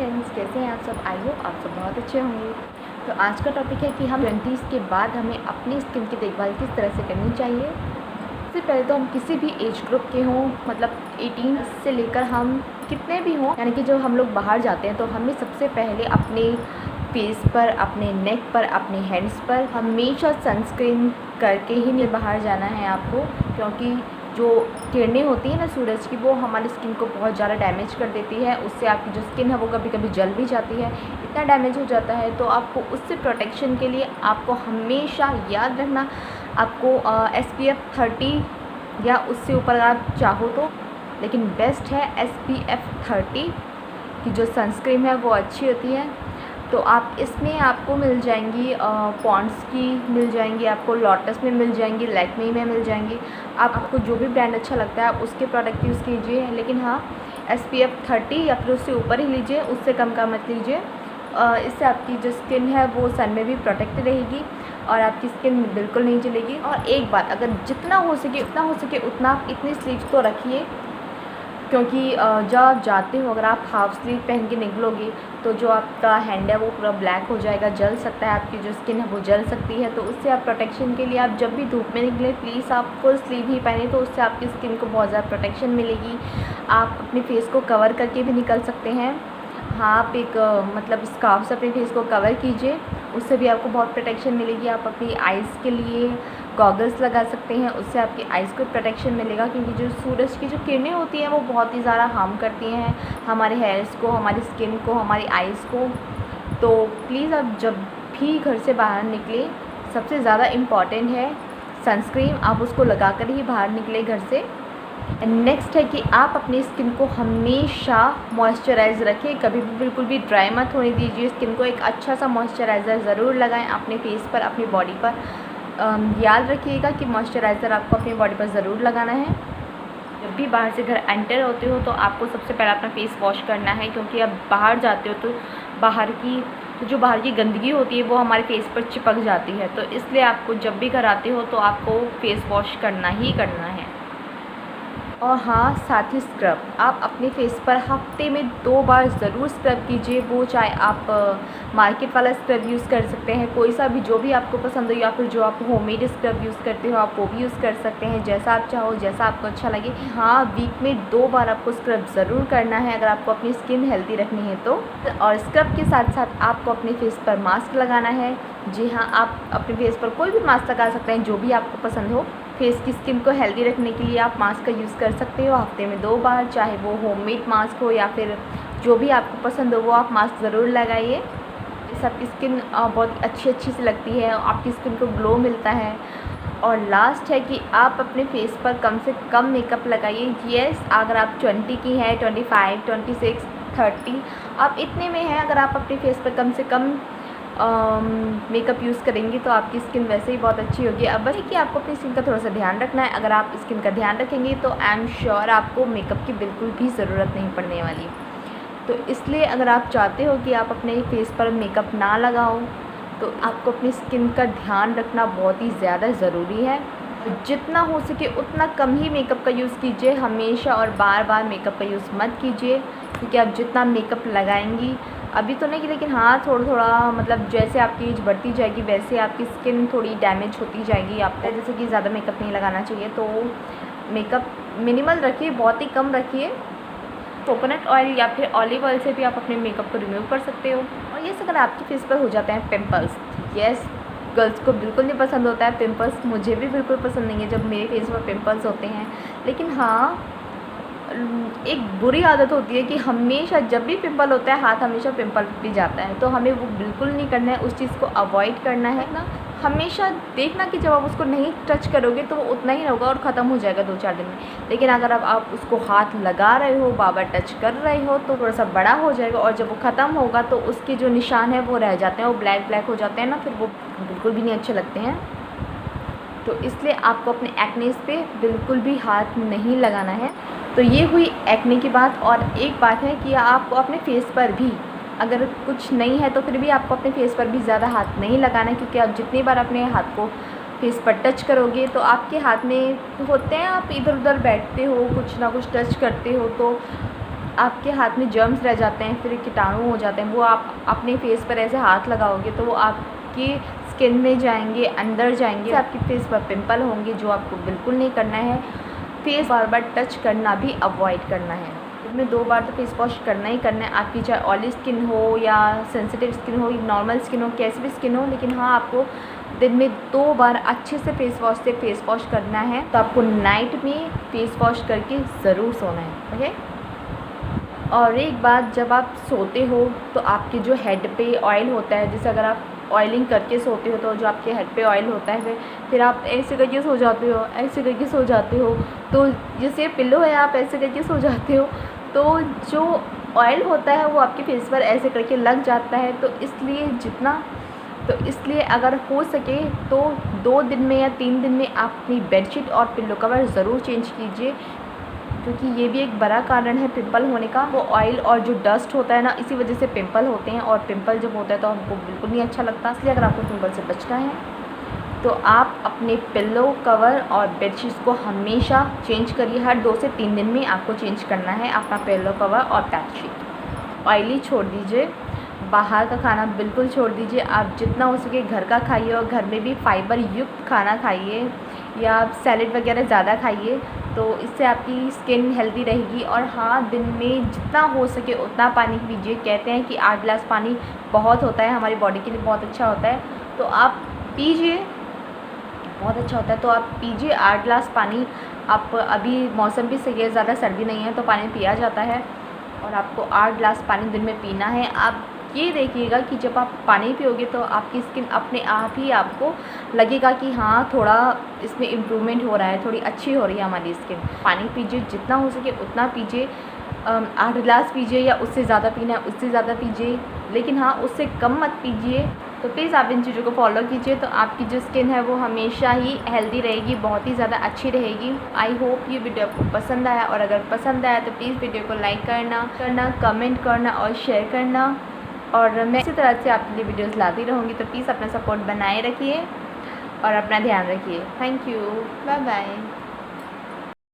Friends, कैसे हैं आप सब। आई होप आप सब बहुत अच्छे होंगे। तो आज का टॉपिक है कि हम 20s के बाद हमें अपनी स्किन की देखभाल किस तरह से करनी चाहिए। सबसे पहले तो हम किसी भी एज ग्रुप के हों, मतलब 18 से लेकर हम कितने भी हों, यानी कि जो हम लोग बाहर जाते हैं तो हमें सबसे पहले अपने फेस पर, अपने नेक पर, अपने हैंड्स पर हमेशा सनस्क्रीन करके ही बाहर जाना है आपको, क्योंकि जो किरणें होती हैं ना सूरज की, वो हमारी स्किन को बहुत ज़्यादा डैमेज कर देती है। उससे आपकी जो स्किन है वो कभी कभी जल भी जाती है, इतना डैमेज हो जाता है। तो आपको उससे प्रोटेक्शन के लिए आपको हमेशा याद रखना, आपको SPF 30 या उससे ऊपर अगर आप चाहो तो, लेकिन बेस्ट है SPF 30 की जो सनस्क्रीन है वो अच्छी होती है। तो आप इसमें आपको मिल जाएंगी पॉन्ड्स की मिल जाएंगी, आपको लोटस में मिल जाएंगी, लैक्मे में मिल जाएंगी। आपको जो भी ब्रांड अच्छा लगता है आप उसके प्रोडक्ट यूज़ कीजिए, लेकिन हाँ SPF 30 या फिर उससे ऊपर ही लीजिए, उससे कम का मत लीजिए। इससे आपकी जो स्किन है वो सन में भी प्रोटेक्ट रहेगी और आपकी स्किन बिल्कुल नहीं जलेगी। और एक बात, अगर जितना हो सके उतना आप इतनी स्लीव्स तो रखिए, क्योंकि जब आप जाते हो अगर आप हाफ स्लीव पहन के निकलोगे तो जो आपका हैंड है वो पूरा ब्लैक हो जाएगा, जल सकता है, आपकी जो स्किन है वो जल सकती है। तो उससे आप प्रोटेक्शन के लिए आप जब भी धूप में निकलें प्लीज़ आप फुल स्लीव ही पहने, तो उससे आपकी स्किन को बहुत ज़्यादा प्रोटेक्शन मिलेगी। आप अपने फेस को कवर करके भी निकल सकते हैं। हाँ, आप एक मतलब स्कार्फ से अपने फेस को कवर कीजिए, उससे भी आपको बहुत प्रोटेक्शन मिलेगी। आप अपनी आइज़ के लिए गॉगल्स लगा सकते हैं, उससे आपकी आइज़ को प्रोटेक्शन मिलेगा, क्योंकि जो सूरज की जो किरणें होती हैं वो बहुत ही ज़्यादा हार्म करती हैं हमारे हेयर्स को, हमारी स्किन को, हमारी आइज़ को। तो प्लीज़ आप जब भी घर से बाहर निकलें, सबसे ज़्यादा इम्पॉर्टेंट है सनस्क्रीन, आप उसको लगा कर ही बाहर निकलें घर से। नेक्स्ट है कि आप अपनी स्किन को हमेशा मॉइस्चराइज रखें, कभी भी बिल्कुल भी ड्राई मत होने दीजिए स्किन को। एक अच्छा सा मॉइस्चराइज़र ज़रूर लगाएं अपने फेस पर, अपनी बॉडी पर। याद रखिएगा कि मॉइस्चराइज़र आपको अपनी बॉडी पर ज़रूर लगाना है। जब भी बाहर से घर एंटर होते हो तो आपको सबसे पहले अपना फेस वॉश करना है, क्योंकि अब बाहर जाते हो तो बाहर की गंदगी होती है वो हमारे फेस पर चिपक जाती है। तो इसलिए आपको जब भी घर आते हो तो आपको फेस वॉश करना ही करना है। और हाँ, साथ ही स्क्रब आप अपने फेस पर हफ्ते में 2 बार ज़रूर स्क्रब कीजिए। वो चाहे आप मार्केट वाला स्क्रब यूज़ कर सकते हैं, कोई सा भी जो भी आपको पसंद हो, या फिर जो आप होममेड स्क्रब यूज़ करते हो आप वो भी यूज़ कर सकते हैं, जैसा आप चाहो, जैसा आपको अच्छा लगे। हाँ, वीक में 2 बार आपको स्क्रब ज़रूर करना है अगर आपको अपनी स्किन हेल्दी रखनी है तो। और स्क्रब के साथ साथ आपको अपने फेस पर मास्क लगाना है। जी हाँ, आप अपने फेस पर कोई भी मास्क लगा सकते हैं जो भी आपको पसंद हो। फेस की स्किन को हेल्दी रखने के लिए आप मास्क का यूज़ कर सकते हो हफ्ते में 2 बार, चाहे वो होममेड मास्क हो या फिर जो भी आपको पसंद हो वो आप मास्क ज़रूर लगाइए। इससे आपकी स्किन बहुत अच्छी सी लगती है, आपकी स्किन को ग्लो मिलता है। और लास्ट है कि आप अपने फेस पर कम से कम मेकअप लगाइए। येस, अगर आप 20 की हैं, 25, 26, 30, आप इतने में हैं, अगर आप अपने फेस पर कम से कम मेकअप यूज़ करेंगी तो आपकी स्किन वैसे ही बहुत अच्छी होगी। अब बस कि आपको अपनी स्किन का थोड़ा सा ध्यान रखना है। अगर आप स्किन का ध्यान रखेंगे तो आई एम श्योर आपको मेकअप की बिल्कुल भी ज़रूरत नहीं पड़ने वाली। तो इसलिए अगर आप चाहते हो कि आप अपने फेस पर मेकअप ना लगाओ तो आपको अपनी स्किन का ध्यान रखना बहुत ही ज़्यादा ज़रूरी है। जितना हो सके उतना कम ही मेकअप का यूज़ कीजिए हमेशा, और बार बार मेकअप का यूज़ मत कीजिए, क्योंकि आप जितना मेकअप लगाएंगी, अभी तो नहीं लेकिन हाँ थोड़ा थोड़ा, मतलब जैसे आपकी एज बढ़ती जाएगी वैसे आपकी स्किन थोड़ी डैमेज होती जाएगी। आपको जैसे कि ज़्यादा मेकअप नहीं लगाना चाहिए, तो मेकअप मिनिमल रखिए, बहुत ही कम रखिए। कोकोनट ऑयल या फिर ऑलिव ऑयल से भी आप अपने मेकअप को रिमूव कर सकते हो। और ये अगर आपके फेस पर हो जाते हैं पिंपल्स, येस, गर्ल्स को बिल्कुल नहीं पसंद होता है पिंपल्स, मुझे भी बिल्कुल पसंद नहीं है जब मेरे फेस पर पिंपल्स होते हैं। लेकिन हाँ, एक बुरी आदत होती है कि हमेशा जब भी पिंपल होता है हाथ हमेशा पिंपल भी जाता है, तो हमें वो बिल्कुल नहीं करना है, उस चीज़ को अवॉइड करना है ना। हमेशा देखना कि जब आप उसको नहीं टच करोगे तो वो उतना ही होगा और ख़त्म हो जाएगा 2-4 दिन में। लेकिन अगर आप उसको हाथ लगा रहे हो, बार-बार टच कर रहे हो, तो थोड़ा सा बड़ा हो जाएगा, और जब वो ख़त्म होगा तो उसके जो निशान है वो रह जाते हैं, वो ब्लैक ब्लैक हो जाते हैं ना, फिर वो बिल्कुल भी नहीं अच्छे लगते हैं। तो इसलिए आपको अपने एक्नेस पे बिल्कुल भी हाथ नहीं लगाना है। तो ये हुई एक्ने की बात। और एक बात है कि आपको अपने फेस पर भी अगर कुछ नहीं है तो फिर भी आपको अपने फेस पर भी ज़्यादा हाथ नहीं लगाना है, क्योंकि आप जितनी बार अपने हाथ को फेस पर टच करोगे तो आपके हाथ में होते हैं, आप इधर उधर बैठते हो, कुछ ना कुछ टच करते हो, तो आपके हाथ में जर्म्स रह जाते हैं, फिर कीटाणु हो जाते हैं, वो आप अपने फेस पर ऐसे हाथ लगाओगे तो वो आपकी स्किन में जाएंगे, अंदर जाएंगे, आपके फेस पर पिंपल होंगे, जो आपको बिल्कुल नहीं करना है। फेस बार बार टच करना भी अवॉइड करना है। दिन में 2 बार तो फेस वॉश करना ही करना है, आपकी चाहे ऑयली स्किन हो या सेंसिटिव स्किन हो, नॉर्मल स्किन हो, कैसी भी स्किन हो, लेकिन हाँ आपको दिन में 2 बार अच्छे से फेस वॉश से फेस वॉश करना है। तो आपको नाइट में फेस वॉश करके ज़रूर सोना है, ओके। और एक बात, जब आप सोते हो तो आपके जो हेड पे ऑयल होता है, जैसे अगर आप ऑयलिंग करके सोते हो तो जो आपके हेड पे ऑयल होता है, फिर आप ऐसे करके सो जाते हो, ऐसे करके सो जाते हो, तो जैसे पिल्लो है आप ऐसे करके सो जाते हो, तो जो ऑयल होता है वो आपके फेस पर ऐसे करके लग जाता है। तो इसलिए अगर हो सके तो 2 दिन में या 3 दिन में आप अपनी बेडशीट और पिल्लो कवर ज़रूर चेंज कीजिए, क्योंकि ये भी एक बड़ा कारण है पिंपल होने का। वो ऑयल और जो डस्ट होता है ना, इसी वजह से पिंपल होते हैं, और पिंपल जब होता है तो हमको बिल्कुल नहीं अच्छा लगता। इसलिए अगर आपको पिंपल से बचना है तो आप अपने पिल्लो कवर और बेडशीट्स को हमेशा चेंज करिए। हर 2 से 3 दिन में आपको चेंज करना है अपना पिल्लो कवर और बेडशीट। ऑयली छोड़ दीजिए, बाहर का खाना बिल्कुल छोड़ दीजिए। आप जितना हो सके घर का खाइए, और घर में भी फाइबर युक्त खाना खाइए, या आप सैलेड वगैरह ज़्यादा खाइए, तो इससे आपकी स्किन हेल्दी रहेगी। और हाँ, दिन में जितना हो सके उतना पानी पीजिए। कहते हैं कि 8 गिलास पानी बहुत होता है, हमारी बॉडी के लिए बहुत अच्छा होता है, तो आप पीजिए, बहुत अच्छा होता है, तो आप पीजिए 8 गिलास पानी। आप अभी मौसम भी सही है, ज़्यादा सर्दी नहीं है, तो पानी पिया जाता है, और आपको 8 गिलास पानी दिन में पीना है। आप ये देखिएगा कि जब आप पानी पियोगे तो आपकी स्किन अपने आप ही आपको लगेगा कि हाँ, थोड़ा इसमें इम्प्रूवमेंट हो रहा है, थोड़ी अच्छी हो रही है हमारी स्किन। पानी पीजिए, जितना हो सके उतना पीजिए। 8 गिलास पीजिए, या उससे ज़्यादा पीना है उससे ज़्यादा पीजिए, लेकिन हाँ, उससे कम मत पीजिए। तो प्लीज़ आप इन चीज़ों को फॉलो कीजिए, तो आपकी जो स्किन है वो हमेशा ही हेल्दी रहेगी, बहुत ही ज़्यादा अच्छी रहेगी। आई होप ये वीडियो आपको पसंद आया, और अगर पसंद आया तो प्लीज़ वीडियो को लाइक करना, कमेंट करना और शेयर करना। और मैं इसी तरह से आपके लिए वीडियोज़ लाती रहूँगी, तो प्लीज़ अपना सपोर्ट बनाए रखिए और अपना ध्यान रखिए। Thank you, bye bye.